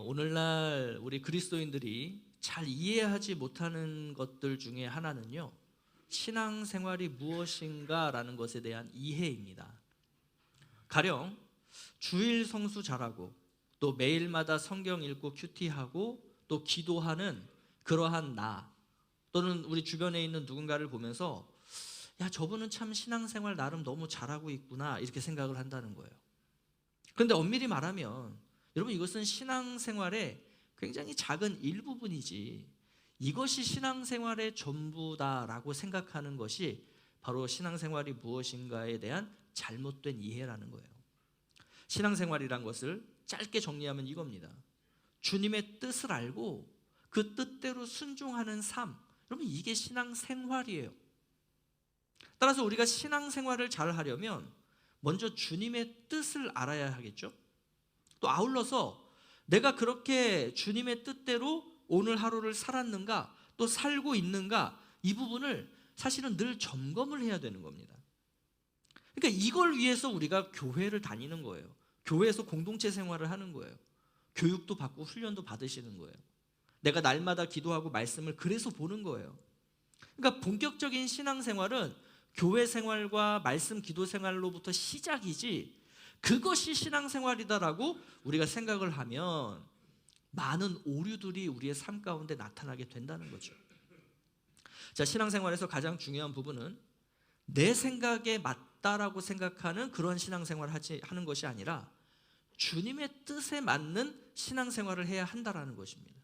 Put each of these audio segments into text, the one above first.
오늘날 우리 그리스도인들이 잘 이해하지 못하는 것들 중에 하나는요, 신앙생활이 무엇인가라는 것에 대한 이해입니다. 가령 주일 성수 잘하고 또 매일마다 성경 읽고 큐티하고 또 기도하는 그러한 나, 또는 우리 주변에 있는 누군가를 보면서 야, 저분은 참 신앙생활 나름 너무 잘하고 있구나, 이렇게 생각을 한다는 거예요. 그런데 엄밀히 말하면 여러분, 이것은 신앙생활의 굉장히 작은 일부분이지 이것이 신앙생활의 전부다라고 생각하는 것이 바로 신앙생활이 무엇인가에 대한 잘못된 이해라는 거예요. 신앙생활이란 것을 짧게 정리하면 이겁니다. 주님의 뜻을 알고 그 뜻대로 순종하는 삶, 여러분, 이게 신앙생활이에요. 따라서 우리가 신앙생활을 잘 하려면 먼저 주님의 뜻을 알아야 하겠죠. 또 아울러서 내가 그렇게 주님의 뜻대로 오늘 하루를 살았는가, 또 살고 있는가, 이 부분을 사실은 늘 점검을 해야 되는 겁니다. 그러니까 이걸 위해서 우리가 교회를 다니는 거예요. 교회에서 공동체 생활을 하는 거예요. 교육도 받고 훈련도 받으시는 거예요. 내가 날마다 기도하고 말씀을 그래서 보는 거예요. 그러니까 본격적인 신앙생활은 교회 생활과 말씀 기도 생활로부터 시작이지, 그것이 신앙생활이다라고 우리가 생각을 하면 많은 오류들이 우리의 삶 가운데 나타나게 된다는 거죠. 자, 신앙생활에서 가장 중요한 부분은 내 생각에 맞다라고 생각하는 그런 신앙생활을 하는 것이 아니라 주님의 뜻에 맞는 신앙생활을 해야 한다라는 것입니다.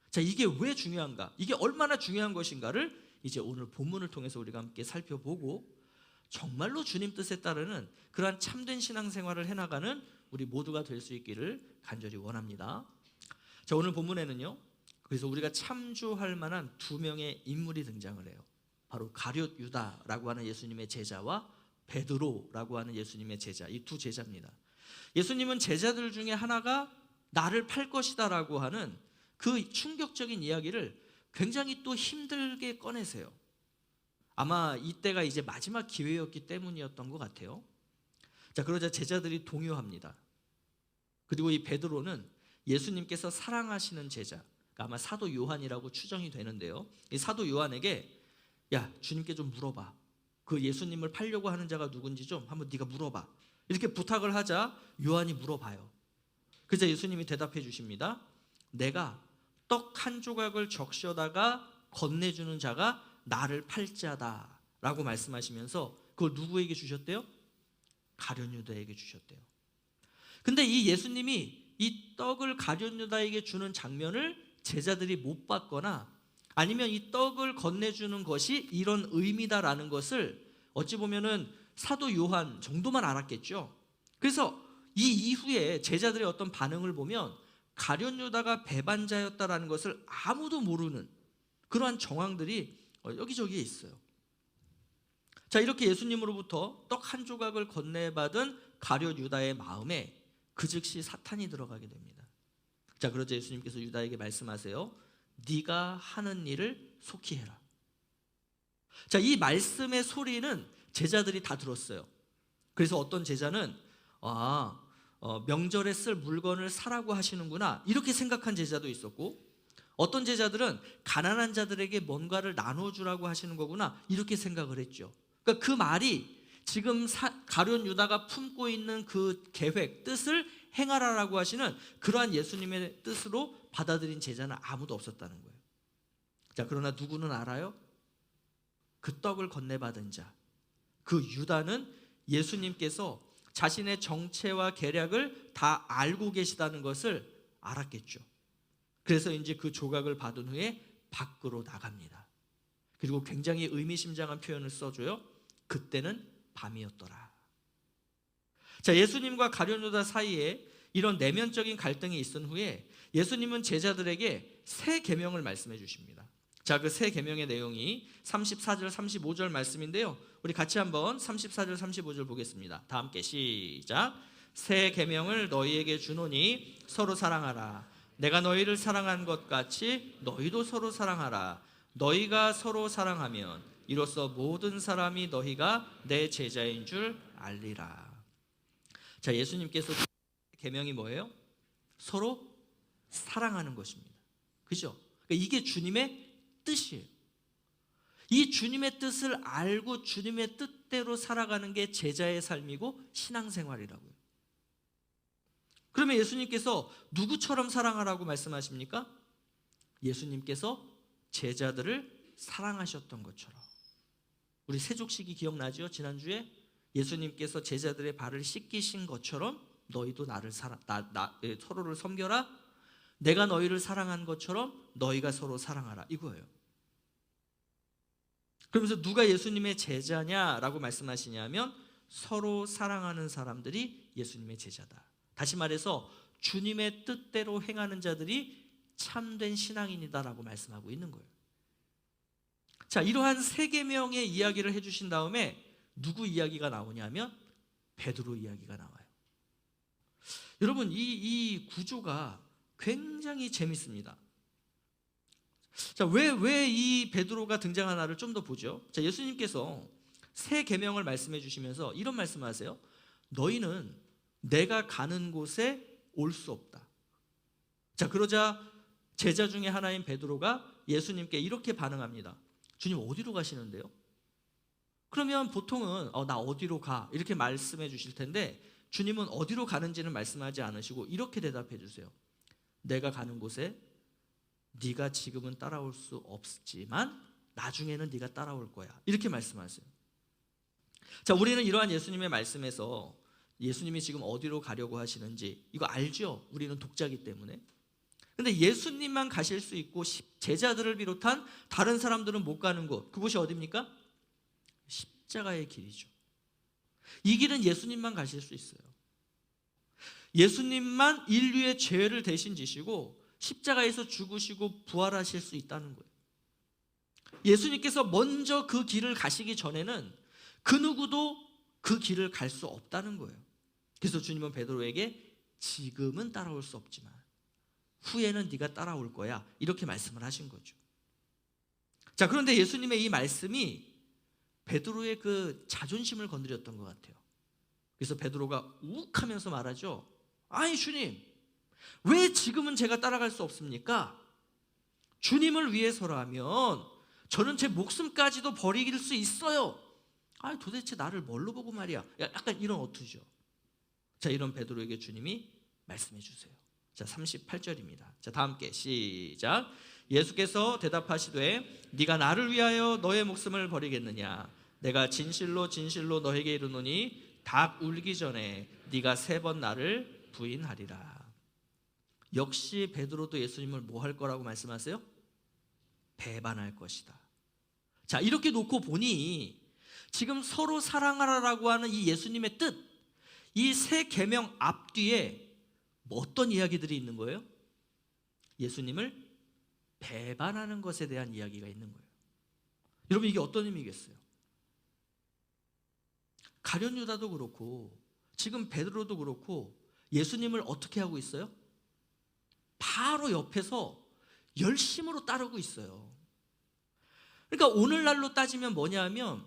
자, 이게 왜 중요한가? 이게 얼마나 중요한 것인가를 이제 오늘 본문을 통해서 우리가 함께 살펴보고 정말로 주님 뜻에 따르는 그러한 참된 신앙생활을 해나가는 우리 모두가 될 수 있기를 간절히 원합니다. 자, 오늘 본문에는요, 그래서 우리가 참조할 만한 두 명의 인물이 등장을 해요. 바로 가룟 유다라고 하는 예수님의 제자와 베드로라고 하는 예수님의 제자, 이 두 제자입니다. 예수님은 제자들 중에 하나가 나를 팔 것이다라고 하는 그 충격적인 이야기를 굉장히 또 힘들게 꺼내세요. 아마 이때가 이제 마지막 기회였기 때문이었던 것 같아요. 자, 그러자 제자들이 동요합니다. 그리고 이 베드로는 예수님께서 사랑하시는 제자, 그러니까 아마 사도 요한이라고 추정이 되는데요, 이 사도 요한에게 야, 주님께 좀 물어봐. 그 예수님을 팔려고 하는 자가 누군지 좀 한번 네가 물어봐. 이렇게 부탁을 하자 요한이 물어봐요. 그래서 예수님이 대답해 주십니다. 내가 떡 한 조각을 적셔다가 건네주는 자가 나를 팔자다 라고 말씀하시면서 그걸 누구에게 주셨대요? 가룟 유다에게 주셨대요. 근데 이 예수님이 이 떡을 가룟 유다에게 주는 장면을 제자들이 못 봤거나 아니면 이 떡을 건네주는 것이 이런 의미다라는 것을 어찌 보면은 사도 요한 정도만 알았겠죠. 그래서 이 이후에 제자들의 어떤 반응을 보면 가룟 유다가 배반자였다라는 것을 아무도 모르는 그러한 정황들이 여기저기에 있어요. 자, 이렇게 예수님으로부터 떡 한 조각을 건네받은 가룟 유다의 마음에 그 즉시 사탄이 들어가게 됩니다. 자, 그러자 예수님께서 유다에게 말씀하세요. 네가 하는 일을 속히 해라. 자, 이 말씀의 소리는 제자들이 다 들었어요. 그래서 어떤 제자는 명절에 쓸 물건을 사라고 하시는구나, 이렇게 생각한 제자도 있었고, 어떤 제자들은 가난한 자들에게 뭔가를 나눠주라고 하시는 거구나, 이렇게 생각을 했죠. 그러니까 그 말이 지금 가룟 유다가 품고 있는 그 계획, 뜻을 행하라라고 하시는 그러한 예수님의 뜻으로 받아들인 제자는 아무도 없었다는 거예요. 자, 그러나 누구는 알아요? 그 떡을 건네받은 자, 그 유다는 예수님께서 자신의 정체와 계략을 다 알고 계시다는 것을 알았겠죠. 그래서 이제 그 조각을 받은 후에 밖으로 나갑니다. 그리고 굉장히 의미심장한 표현을 써줘요. 그때는 밤이었더라. 자, 예수님과 가룟 유다 사이에 이런 내면적인 갈등이 있은 후에 예수님은 제자들에게 새 계명을 말씀해 주십니다. 자, 그 새 계명의 내용이 34절 35절 말씀인데요, 우리 같이 한번 34절 35절 보겠습니다. 다 함께 시작. 새 계명을 너희에게 주노니 서로 사랑하라. 내가 너희를 사랑한 것 같이 너희도 서로 사랑하라. 너희가 서로 사랑하면 이로써 모든 사람이 너희가 내 제자인 줄 알리라. 자, 예수님께서 계명이 뭐예요? 서로 사랑하는 것입니다. 그죠? 그러니까 이게 주님의 뜻이에요. 이 주님의 뜻을 알고 주님의 뜻대로 살아가는 게 제자의 삶이고 신앙생활이라고요. 그러면 예수님께서 누구처럼 사랑하라고 말씀하십니까? 예수님께서 제자들을 사랑하셨던 것처럼. 우리 세족식이 기억나죠? 지난주에 예수님께서 제자들의 발을 씻기신 것처럼 너희도 나를 서로를 섬겨라. 내가 너희를 사랑한 것처럼 너희가 서로 사랑하라, 이거예요. 그러면서 누가 예수님의 제자냐라고 말씀하시냐면 서로 사랑하는 사람들이 예수님의 제자다. 다시 말해서 주님의 뜻대로 행하는 자들이 참된 신앙인이다라고 말씀하고 있는 거예요. 자, 이러한 세 계명의 이야기를 해주신 다음에 누구 이야기가 나오냐면 베드로 이야기가 나와요. 여러분, 이 구조가 굉장히 재밌습니다. 자, 왜 이 베드로가 등장하나를 좀 더 보죠. 자, 예수님께서 세 계명을 말씀해 주시면서 이런 말씀을 하세요. 너희는 내가 가는 곳에 올 수 없다. 자, 그러자 제자 중에 하나인 베드로가 예수님께 이렇게 반응합니다. 주님, 어디로 가시는데요? 그러면 보통은 나 어디로 가? 이렇게 말씀해 주실 텐데 주님은 어디로 가는지는 말씀하지 않으시고 이렇게 대답해 주세요. 내가 가는 곳에 네가 지금은 따라올 수 없지만 나중에는 네가 따라올 거야, 이렇게 말씀하세요. 자, 우리는 이러한 예수님의 말씀에서 예수님이 지금 어디로 가려고 하시는지 이거 알죠? 우리는 독자이기 때문에. 근데 예수님만 가실 수 있고 제자들을 비롯한 다른 사람들은 못 가는 곳, 그곳이 어디입니까? 십자가의 길이죠. 이 길은 예수님만 가실 수 있어요. 예수님만 인류의 죄를 대신 지시고 십자가에서 죽으시고 부활하실 수 있다는 거예요. 예수님께서 먼저 그 길을 가시기 전에는 그 누구도 그 길을 갈 수 없다는 거예요. 그래서 주님은 베드로에게 지금은 따라올 수 없지만 후에는 네가 따라올 거야, 이렇게 말씀을 하신 거죠. 자, 그런데 예수님의 이 말씀이 베드로의 그 자존심을 건드렸던 것 같아요. 그래서 베드로가 욱하면서 말하죠. 아니 주님, 왜 지금은 제가 따라갈 수 없습니까? 주님을 위해서라면 저는 제 목숨까지도 버릴 수 있어요. 아니 도대체 나를 뭘로 보고 말이야. 약간 이런 어투죠. 자, 이런 베드로에게 주님이 말씀해 주세요. 자, 38절입니다. 자, 다 함께 시작. 예수께서 대답하시되 네가 나를 위하여 너의 목숨을 버리겠느냐? 내가 진실로 진실로 너에게 이르노니 닭 울기 전에 네가 3번 나를 부인하리라. 역시 베드로도 예수님을 뭐 할 거라고 말씀하세요? 배반할 것이다. 자, 이렇게 놓고 보니 지금 서로 사랑하라라고 하는 이 예수님의 뜻, 이 세 계명 앞뒤에 뭐 어떤 이야기들이 있는 거예요? 예수님을 배반하는 것에 대한 이야기가 있는 거예요. 여러분, 이게 어떤 의미겠어요? 가룟 유다도 그렇고 지금 베드로도 그렇고 예수님을 어떻게 하고 있어요? 바로 옆에서 열심으로 따르고 있어요. 그러니까 오늘날로 따지면 뭐냐면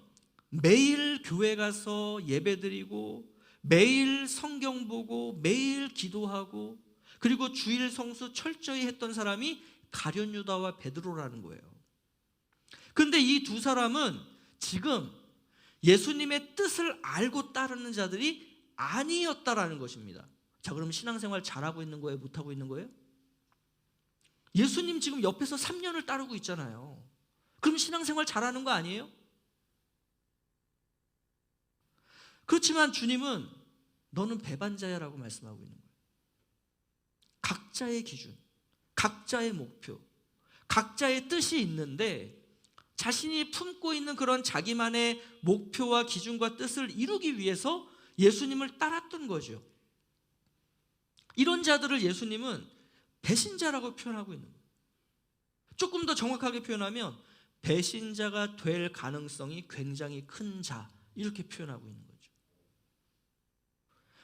매일 교회 가서 예배드리고 매일 성경 보고 매일 기도하고 그리고 주일 성수 철저히 했던 사람이 가룟 유다와 베드로라는 거예요. 그런데 이 두 사람은 지금 예수님의 뜻을 알고 따르는 자들이 아니었다라는 것입니다. 자, 그럼 신앙생활 잘하고 있는 거예요? 못하고 있는 거예요? 예수님 지금 옆에서 3년을 따르고 있잖아요. 그럼 신앙생활 잘하는 거 아니에요? 그렇지만 주님은 너는 배반자야라고 말씀하고 있는 거예요. 각자의 기준, 각자의 목표, 각자의 뜻이 있는데 자신이 품고 있는 그런 자기만의 목표와 기준과 뜻을 이루기 위해서 예수님을 따랐던 거죠. 이런 자들을 예수님은 배신자라고 표현하고 있는 거예요. 조금 더 정확하게 표현하면 배신자가 될 가능성이 굉장히 큰 자, 이렇게 표현하고 있는 거죠.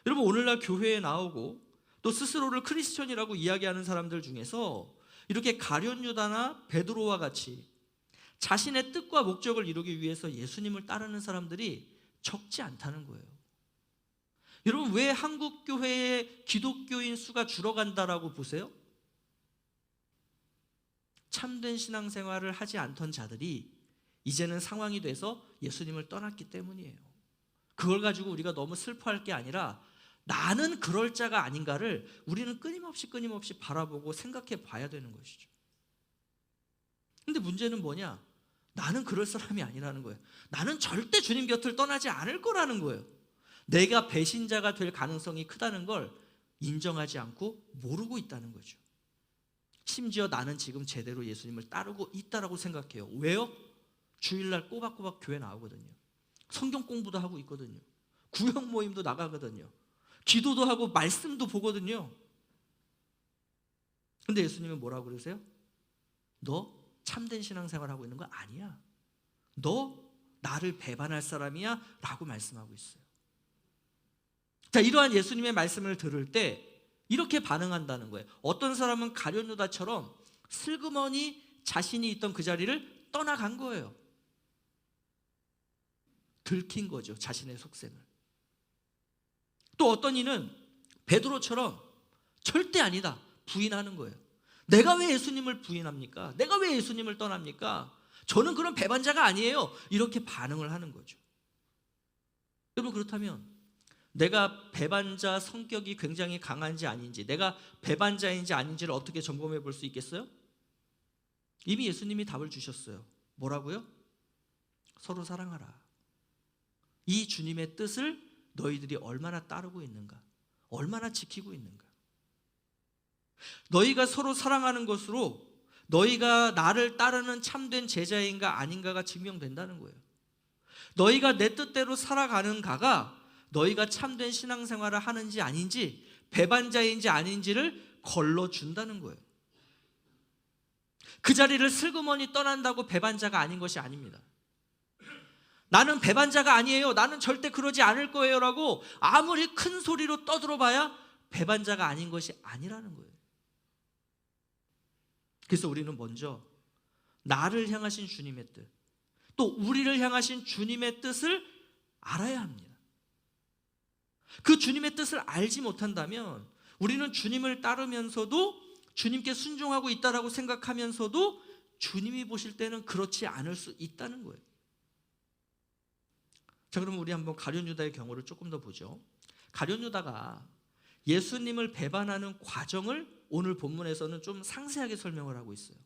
여러분, 오늘날 교회에 나오고 또 스스로를 크리스천이라고 이야기하는 사람들 중에서 이렇게 가룟 유다나 베드로와 같이 자신의 뜻과 목적을 이루기 위해서 예수님을 따르는 사람들이 적지 않다는 거예요. 여러분, 왜 한국 교회의 기독교인 수가 줄어간다라고 보세요? 참된 신앙생활을 하지 않던 자들이 이제는 상황이 돼서 예수님을 떠났기 때문이에요. 그걸 가지고 우리가 너무 슬퍼할 게 아니라 나는 그럴 자가 아닌가를 우리는 끊임없이 바라보고 생각해 봐야 되는 것이죠. 근데 문제는 뭐냐? 나는 그럴 사람이 아니라는 거예요. 나는 절대 주님 곁을 떠나지 않을 거라는 거예요. 내가 배신자가 될 가능성이 크다는 걸 인정하지 않고 모르고 있다는 거죠. 심지어 나는 지금 제대로 예수님을 따르고 있다라고 생각해요. 왜요? 주일날 꼬박꼬박 교회 나오거든요. 성경 공부도 하고 있거든요. 구역 모임도 나가거든요. 기도도 하고 말씀도 보거든요. 근데 예수님은 뭐라고 그러세요? 너 참된 신앙생활 하고 있는 거 아니야. 너 나를 배반할 사람이야 라고 말씀하고 있어요. 자, 이러한 예수님의 말씀을 들을 때 이렇게 반응한다는 거예요. 어떤 사람은 가룟 유다처럼 슬그머니 자신이 있던 그 자리를 떠나간 거예요. 들킨 거죠, 자신의 속셈을. 또 어떤 이는 베드로처럼 절대 아니다 부인하는 거예요. 내가 왜 예수님을 부인합니까? 내가 왜 예수님을 떠납니까? 저는 그런 배반자가 아니에요. 이렇게 반응을 하는 거죠. 여러분, 그렇다면 내가 배반자 성격이 굉장히 강한지 아닌지, 내가 배반자인지 아닌지를 어떻게 점검해 볼 수 있겠어요? 이미 예수님이 답을 주셨어요. 뭐라고요? 서로 사랑하라. 이 주님의 뜻을 너희들이 얼마나 따르고 있는가, 얼마나 지키고 있는가. 너희가 서로 사랑하는 것으로 너희가 나를 따르는 참된 제자인가 아닌가가 증명된다는 거예요. 너희가 내 뜻대로 살아가는가가 너희가 참된 신앙생활을 하는지 아닌지, 배반자인지 아닌지를 걸러준다는 거예요. 그 자리를 슬그머니 떠난다고 배반자가 아닌 것이 아닙니다. 나는 배반자가 아니에요, 나는 절대 그러지 않을 거예요 라고 아무리 큰 소리로 떠들어봐야 배반자가 아닌 것이 아니라는 거예요. 그래서 우리는 먼저 나를 향하신 주님의 뜻, 또 우리를 향하신 주님의 뜻을 알아야 합니다. 그 주님의 뜻을 알지 못한다면 우리는 주님을 따르면서도 주님께 순종하고 있다라고 생각하면서도 주님이 보실 때는 그렇지 않을 수 있다는 거예요. 자, 그럼 우리 한번 가룟 유다의 경우를 조금 더 보죠. 가룟 유다가 예수님을 배반하는 과정을 오늘 본문에서는 좀 상세하게 설명을 하고 있어요.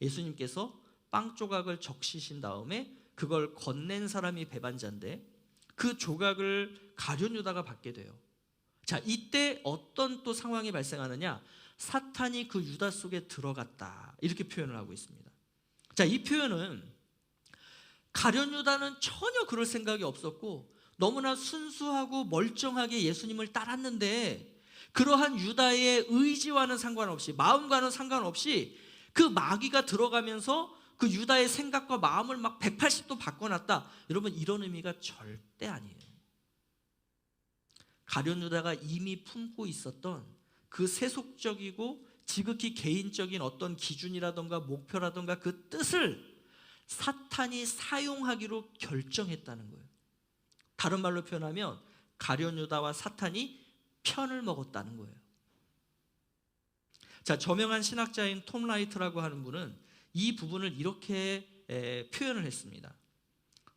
예수님께서 빵 조각을 적시신 다음에 그걸 건넨 사람이 배반자인데 그 조각을 가룟 유다가 받게 돼요. 자, 이때 어떤 또 상황이 발생하느냐? 사탄이 그 유다 속에 들어갔다, 이렇게 표현을 하고 있습니다. 자, 이 표현은 가룟 유다는 전혀 그럴 생각이 없었고 너무나 순수하고 멀쩡하게 예수님을 따랐는데 그러한 유다의 의지와는 상관없이, 마음과는 상관없이 그 마귀가 들어가면서 그 유다의 생각과 마음을 막 180도 바꿔놨다. 여러분, 이런 의미가 절대 아니에요. 가룟 유다가 이미 품고 있었던 그 세속적이고 지극히 개인적인 어떤 기준이라던가 목표라던가 그 뜻을 사탄이 사용하기로 결정했다는 거예요. 다른 말로 표현하면 가룟 유다와 사탄이 편을 먹었다는 거예요. 자, 저명한 신학자인 톰 라이트라고 하는 분은 이 부분을 이렇게 표현을 했습니다.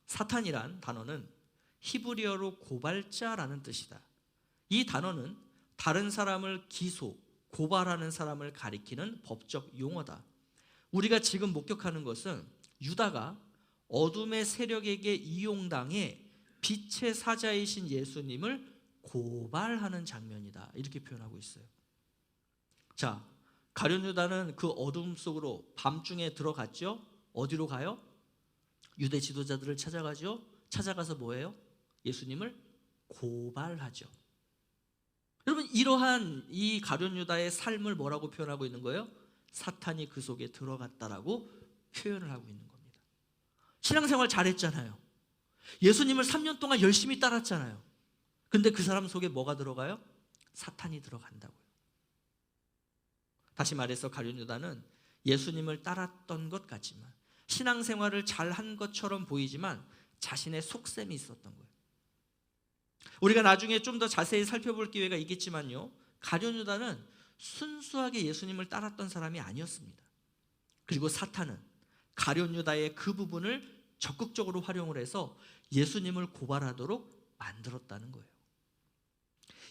사탄이란 단어는 히브리어로 고발자라는 뜻이다. 이 단어는 다른 사람을 기소, 고발하는 사람을 가리키는 법적 용어다. 우리가 지금 목격하는 것은 유다가 어둠의 세력에게 이용당해 빛의 사자이신 예수님을 고발하는 장면이다, 이렇게 표현하고 있어요. 자, 가룟 유다는 그 어둠 속으로 밤중에 들어갔죠. 어디로 가요? 유대 지도자들을 찾아가죠. 찾아가서 뭐예요? 예수님을 고발하죠. 여러분, 이러한 이 가룟 유다의 삶을 뭐라고 표현하고 있는 거예요? 사탄이 그 속에 들어갔다라고 표현을 하고 있는 겁니다. 신앙생활 잘했잖아요. 예수님을 3년 동안 열심히 따랐잖아요. 근데 그 사람 속에 뭐가 들어가요? 사탄이 들어간다고요. 다시 말해서 가룟 유다는 예수님을 따랐던 것 같지만, 신앙생활을 잘한 것처럼 보이지만 자신의 속셈이 있었던 거예요. 우리가 나중에 좀 더 자세히 살펴볼 기회가 있겠지만요, 가룟 유다는 순수하게 예수님을 따랐던 사람이 아니었습니다. 그리고 사탄은 가룟 유다의 그 부분을 적극적으로 활용을 해서 예수님을 고발하도록 만들었다는 거예요.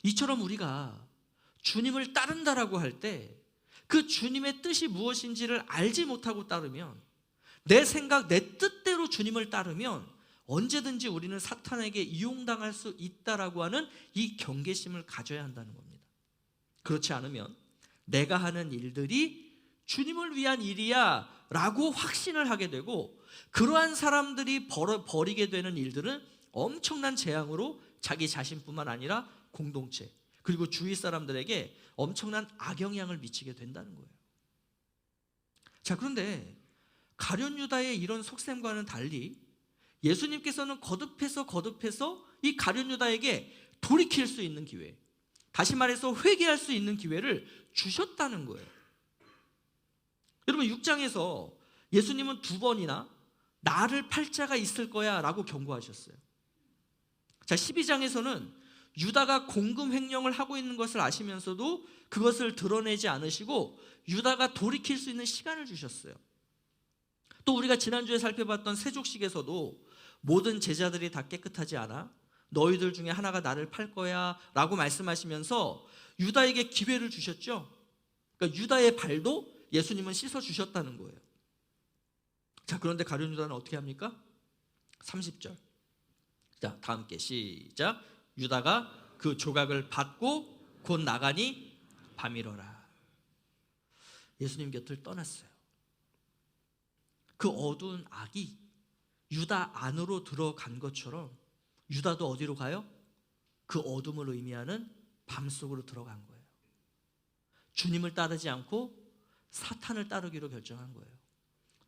이처럼 우리가 주님을 따른다라고 할 때 그 주님의 뜻이 무엇인지를 알지 못하고 따르면, 내 생각, 내 뜻대로 주님을 따르면 언제든지 우리는 사탄에게 이용당할 수 있다라고 하는 이 경계심을 가져야 한다는 겁니다. 그렇지 않으면 내가 하는 일들이 주님을 위한 일이야 라고 확신을 하게 되고, 그러한 사람들이 벌이게 되는 일들은 엄청난 재앙으로 자기 자신뿐만 아니라 공동체, 그리고 주위 사람들에게 엄청난 악영향을 미치게 된다는 거예요. 자, 그런데 가룟 유다의 이런 속셈과는 달리 예수님께서는 거듭해서 이 가룟 유다에게 돌이킬 수 있는 기회, 다시 말해서 회개할 수 있는 기회를 주셨다는 거예요. 여러분, 6장에서 예수님은 2번이나 나를 팔 자가 있을 거야 라고 경고하셨어요. 자, 12장에서는 유다가 공금 횡령을 하고 있는 것을 아시면서도 그것을 드러내지 않으시고 유다가 돌이킬 수 있는 시간을 주셨어요. 또 우리가 지난주에 살펴봤던 세족식에서도 모든 제자들이 다 깨끗하지 않아 너희들 중에 하나가 나를 팔 거야 라고 말씀하시면서 유다에게 기회를 주셨죠. 그러니까 유다의 발도 예수님은 씻어주셨다는 거예요. 자, 그런데 가룟 유다는 어떻게 합니까? 30절. 자, 다 함께 시작. 유다가 그 조각을 받고 곧 나가니 밤이러라. 예수님 곁을 떠났어요. 그 어두운 악이 유다 안으로 들어간 것처럼 유다도 어디로 가요? 그 어둠을 의미하는 밤 속으로 들어간 거예요. 주님을 따르지 않고 사탄을 따르기로 결정한 거예요.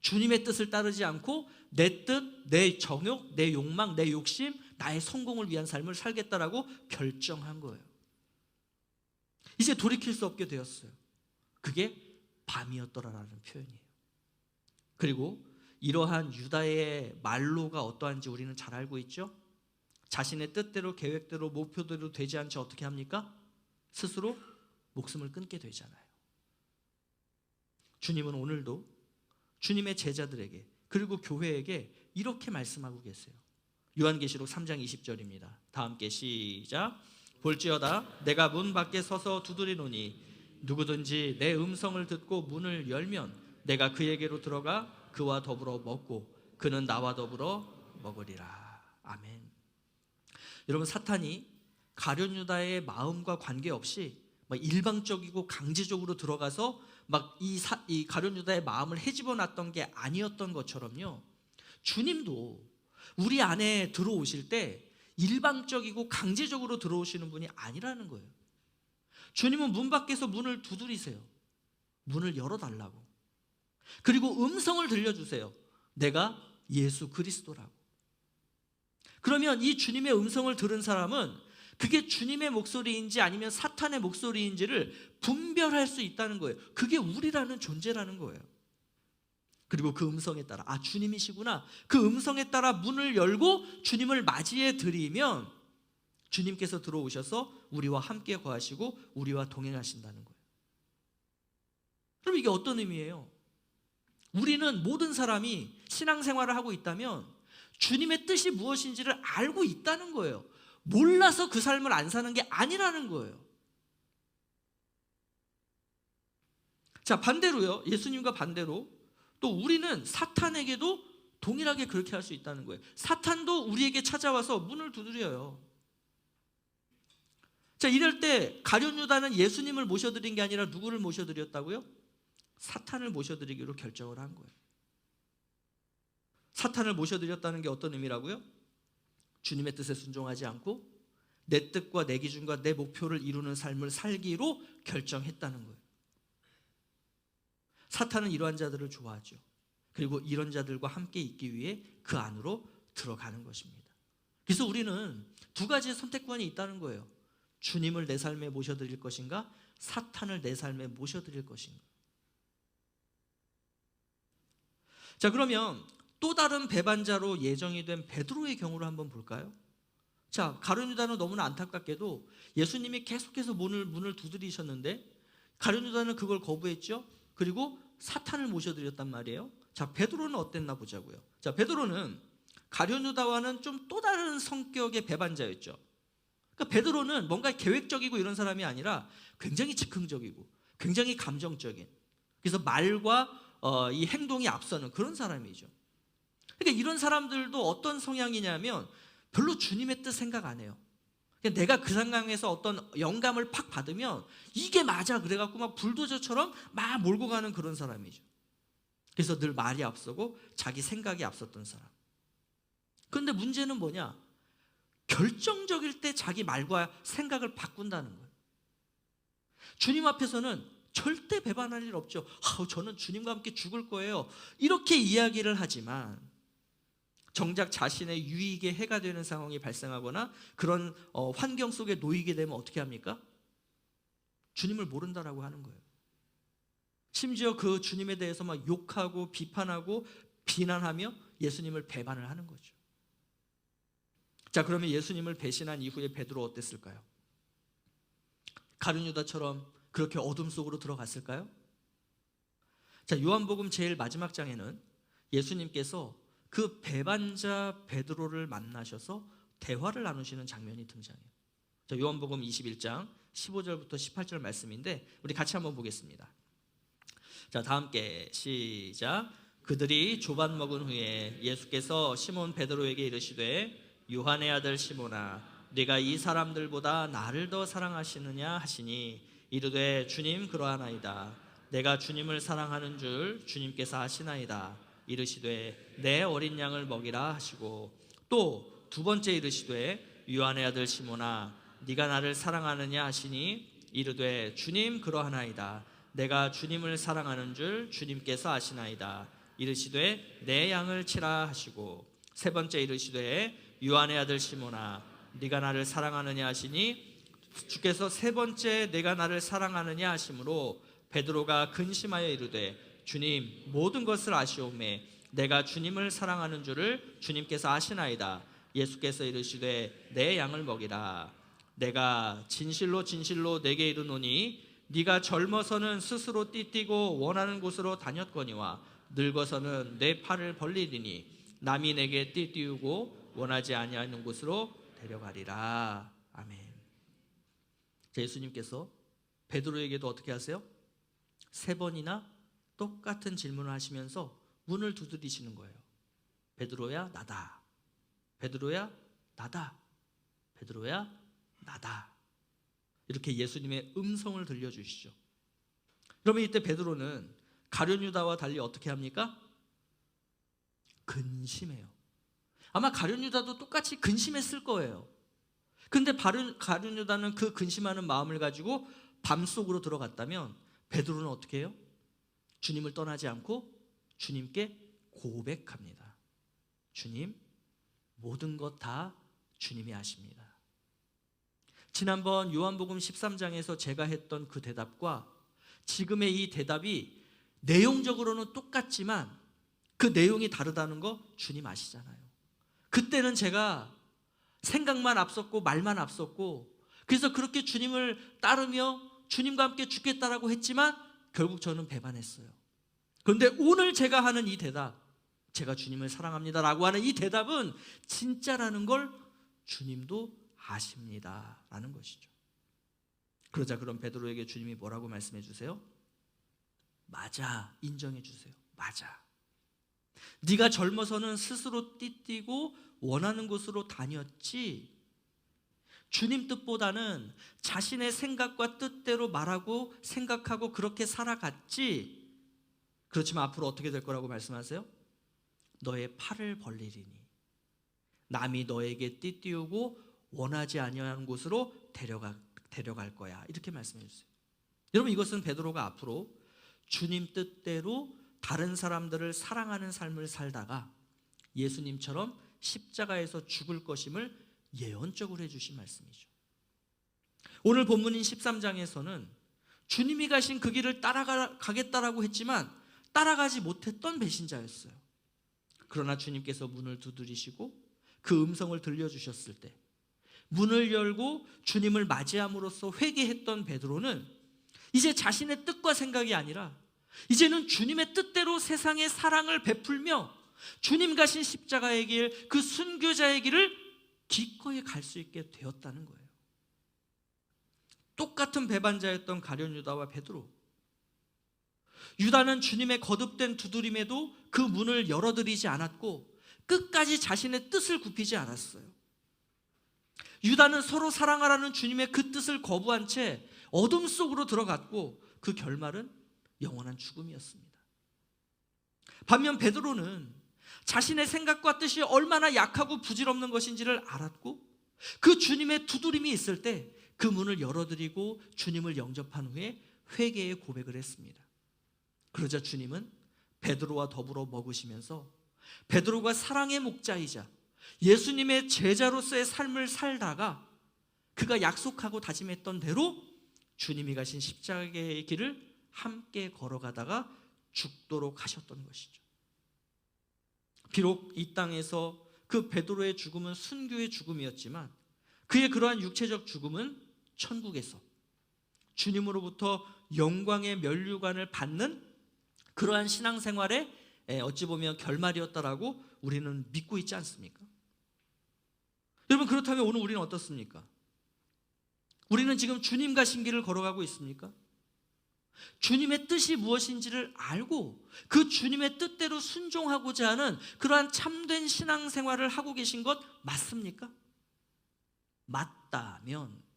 주님의 뜻을 따르지 않고 내 뜻, 내 정욕, 내 욕망, 내 욕심, 나의 성공을 위한 삶을 살겠다라고 결정한 거예요. 이제 돌이킬 수 없게 되었어요. 그게 밤이었더라라는 표현이에요. 그리고 이러한 유다의 말로가 어떠한지 우리는 잘 알고 있죠. 자신의 뜻대로, 계획대로, 목표대로 되지 않지 어떻게 합니까? 스스로 목숨을 끊게 되잖아요. 주님은 오늘도 주님의 제자들에게, 그리고 교회에게 이렇게 말씀하고 계세요. 요한계시록 3장 20절입니다. 다 함께 시작. 볼지어다 내가 문 밖에 서서 두드리노니 누구든지 내 음성을 듣고 문을 열면 내가 그에게로 들어가 그와 더불어 먹고 그는 나와 더불어 먹으리라. 아멘. 여러분, 사탄이 가룟 유다의 마음과 관계없이 막 일방적이고 강제적으로 들어가서 막 이 가룟 유다의 마음을 헤집어 놨던 게 아니었던 것처럼요, 주님도 우리 안에 들어오실 때 일방적이고 강제적으로 들어오시는 분이 아니라는 거예요. 주님은 문 밖에서 문을 두드리세요. 문을 열어달라고. 그리고 음성을 들려주세요. 내가 예수 그리스도라고. 그러면 이 주님의 음성을 들은 사람은 그게 주님의 목소리인지 아니면 사탄의 목소리인지를 분별할 수 있다는 거예요. 그게 우리라는 존재라는 거예요. 그리고 그 음성에 따라, 아, 주님이시구나, 그 음성에 따라 문을 열고 주님을 맞이해 드리면 주님께서 들어오셔서 우리와 함께 거하시고 우리와 동행하신다는 거예요. 그럼 이게 어떤 의미예요? 우리는, 모든 사람이 신앙생활을 하고 있다면 주님의 뜻이 무엇인지를 알고 있다는 거예요. 몰라서 그 삶을 안 사는 게 아니라는 거예요. 자, 반대로요, 예수님과 반대로 또 우리는 사탄에게도 동일하게 그렇게 할 수 있다는 거예요. 사탄도 우리에게 찾아와서 문을 두드려요. 자, 이럴 때 가룟 유다는 예수님을 모셔드린 게 아니라 누구를 모셔드렸다고요? 사탄을 모셔드리기로 결정을 한 거예요. 사탄을 모셔드렸다는 게 어떤 의미라고요? 주님의 뜻에 순종하지 않고 내 뜻과 내 기준과 내 목표를 이루는 삶을 살기로 결정했다는 거예요. 사탄은 이러한 자들을 좋아하죠. 그리고 이런 자들과 함께 있기 위해 그 안으로 들어가는 것입니다. 그래서 우리는 두 가지의 선택권이 있다는 거예요. 주님을 내 삶에 모셔드릴 것인가, 사탄을 내 삶에 모셔드릴 것인가. 자, 그러면 또 다른 배반자로 예정이 된 베드로의 경우를 한번 볼까요? 자, 가룟 유다는 너무나 안타깝게도 예수님이 계속해서 문을 두드리셨는데 가룟 유다는 그걸 거부했죠. 그리고 사탄을 모셔드렸단 말이에요. 자, 베드로는 어땠나 보자고요. 자, 베드로는 가룟 유다와는 좀 또 다른 성격의 배반자였죠. 그러니까 베드로는 뭔가 계획적이고 이런 사람이 아니라 굉장히 즉흥적이고 굉장히 감정적인, 그래서 말과 이 행동이 앞서는 그런 사람이죠. 그러니까 이런 사람들도 어떤 성향이냐면 별로 주님의 뜻 생각 안 해요. 그냥 내가 그 상황에서 어떤 영감을 팍 받으면 이게 맞아 그래갖고 막 불도저처럼 막 몰고 가는 그런 사람이죠. 그래서 늘 말이 앞서고 자기 생각이 앞섰던 사람. 그런데 문제는 뭐냐? 결정적일 때 자기 말과 생각을 바꾼다는 거예요. 주님 앞에서는 절대 배반할 일 없죠. 저는 주님과 함께 죽을 거예요, 이렇게 이야기를 하지만 정작 자신의 유익에 해가 되는 상황이 발생하거나 그런 환경 속에 놓이게 되면 어떻게 합니까? 주님을 모른다라고 하는 거예요. 심지어 그 주님에 대해서 막 욕하고 비판하고 비난하며 예수님을 배반을 하는 거죠. 자, 그러면 예수님을 배신한 이후에 베드로 어땠을까요? 가룟 유다처럼 그렇게 어둠 속으로 들어갔을까요? 자, 요한복음 제일 마지막 장에는 예수님께서 그 배반자 베드로를 만나셔서 대화를 나누시는 장면이 등장해요. 자, 요한복음 21장 15절부터 18절 말씀인데 우리 같이 한번 보겠습니다. 자, 다 함께 시작. 그들이 조반 먹은 후에 예수께서 시몬 베드로에게 이르시되 요한의 아들 시몬아, 네가 이 사람들보다 나를 더 사랑하시느냐 하시니 이르되 주님 그러하나이다. 내가 주님을 사랑하는 줄 주님께서 아시나이다. 이르시되 내 어린 양을 먹이라 하시고 또 두 번째 이르시되 요한의 아들 시몬아, 네가 나를 사랑하느냐 하시니 이르되 주님 그러하나이다. 내가 주님을 사랑하는 줄 주님께서 아시나이다. 이르시되 내 양을 치라 하시고 세 번째 이르시되 요한의 아들 시몬아, 네가 나를 사랑하느냐 하시니 주께서 세 번째 내가 나를 사랑하느냐 하심으로 베드로가 근심하여 이르되 주님 모든 것을 아시오매 내가 주님을 사랑하는 줄을 주님께서 아시나이다. 예수께서 이르시되 내 양을 먹이라. 내가 진실로 진실로 내게 이르노니 네가 젊어서는 스스로 띠뛰고 원하는 곳으로 다녔거니와 늙어서는 내 팔을 벌리리니 남이 내게 띠띠우고 원하지 아니하는 곳으로 데려가리라. 아멘. 예수님께서 베드로에게도 어떻게 하세요? 세 번이나 똑같은 질문을 하시면서 문을 두드리시는 거예요. 베드로야 나다. 베드로야 나다. 베드로야 나다. 이렇게 예수님의 음성을 들려주시죠. 그러면 이때 베드로는 가룟 유다와 달리 어떻게 합니까? 근심해요. 아마 가룟 유다도 똑같이 근심했을 거예요. 근데 가룟 유다는 그 근심하는 마음을 가지고 밤속으로 들어갔다면 베드로는 어떻게 해요? 주님을 떠나지 않고 주님께 고백합니다. 주님, 모든 것 다 주님이 아십니다. 지난번 요한복음 13장에서 제가 했던 그 대답과 지금의 이 대답이 내용적으로는 똑같지만 그 내용이 다르다는 거 주님 아시잖아요. 그때는 제가 생각만 앞섰고 말만 앞섰고 그래서 그렇게 주님을 따르며 주님과 함께 죽겠다라고 했지만 결국 저는 배반했어요. 그런데 오늘 제가 하는 이 대답, 제가 주님을 사랑합니다라고 하는 이 대답은 진짜라는 걸 주님도 아십니다라는 것이죠. 그러자 그럼 베드로에게 주님이 뭐라고 말씀해 주세요? 맞아, 인정해 주세요. 맞아. 네가 젊어서는 스스로 띠뛰고 원하는 곳으로 다녔지. 주님 뜻보다는 자신의 생각과 뜻대로 말하고 생각하고 그렇게 살아갔지. 그렇지만 앞으로 어떻게 될 거라고 말씀하세요? 너의 팔을 벌리리니 남이 너에게 띠띠우고 원하지 아니하는 곳으로 데려갈 거야. 이렇게 말씀해 주세요. 여러분, 이것은 베드로가 앞으로 주님 뜻대로 다른 사람들을 사랑하는 삶을 살다가 예수님처럼 십자가에서 죽을 것임을 예언적으로 해주신 말씀이죠. 오늘 본문인 13장에서는 주님이 가신 그 길을 따라가겠다라고 했지만 따라가지 못했던 배신자였어요. 그러나 주님께서 문을 두드리시고 그 음성을 들려주셨을 때 문을 열고 주님을 맞이함으로써 회개했던 베드로는 이제 자신의 뜻과 생각이 아니라 이제는 주님의 뜻대로 세상에 사랑을 베풀며 주님 가신 십자가의 길, 그 순교자의 길을 기꺼이 갈 수 있게 되었다는 거예요. 똑같은 배반자였던 가룟 유다와 베드로. 유다는 주님의 거듭된 두드림에도 그 문을 열어드리지 않았고 끝까지 자신의 뜻을 굽히지 않았어요. 유다는 서로 사랑하라는 주님의 그 뜻을 거부한 채 어둠 속으로 들어갔고 그 결말은 영원한 죽음이었습니다. 반면 베드로는 자신의 생각과 뜻이 얼마나 약하고 부질없는 것인지를 알았고 그 주님의 두드림이 있을 때 그 문을 열어드리고 주님을 영접한 후에 회개의 고백을 했습니다. 그러자 주님은 베드로와 더불어 먹으시면서 베드로가 사랑의 목자이자 예수님의 제자로서의 삶을 살다가 그가 약속하고 다짐했던 대로 주님이 가신 십자가의 길을 함께 걸어가다가 죽도록 하셨던 것이죠. 비록 이 땅에서 그 베드로의 죽음은 순교의 죽음이었지만 그의 그러한 육체적 죽음은 천국에서 주님으로부터 영광의 면류관을 받는 그러한 신앙생활의 어찌 보면 결말이었다라고 우리는 믿고 있지 않습니까? 여러분, 그렇다면 오늘 우리는 어떻습니까? 우리는 지금 주님 가신 길을 걸어가고 있습니까? 주님의 뜻이 무엇인지를 알고 그 주님의 뜻대로 순종하고자 하는 그러한 참된 신앙생활을 하고 계신 것 맞습니까? 맞다면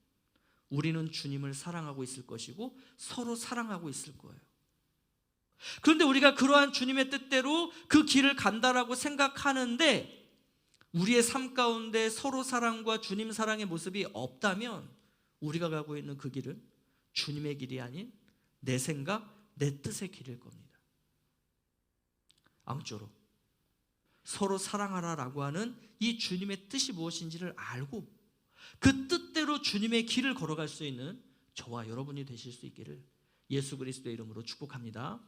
우리는 주님을 사랑하고 있을 것이고 서로 사랑하고 있을 거예요. 그런데 우리가 그러한 주님의 뜻대로 그 길을 간다라고 생각하는데 우리의 삶 가운데 서로 사랑과 주님 사랑의 모습이 없다면 우리가 가고 있는 그 길은 주님의 길이 아닌 내 생각, 내 뜻의 길일 겁니다. 아무쪼록 서로 사랑하라라고 하는 이 주님의 뜻이 무엇인지를 알고 그 뜻대로 주님의 길을 걸어갈 수 있는 저와 여러분이 되실 수 있기를 예수 그리스도의 이름으로 축복합니다.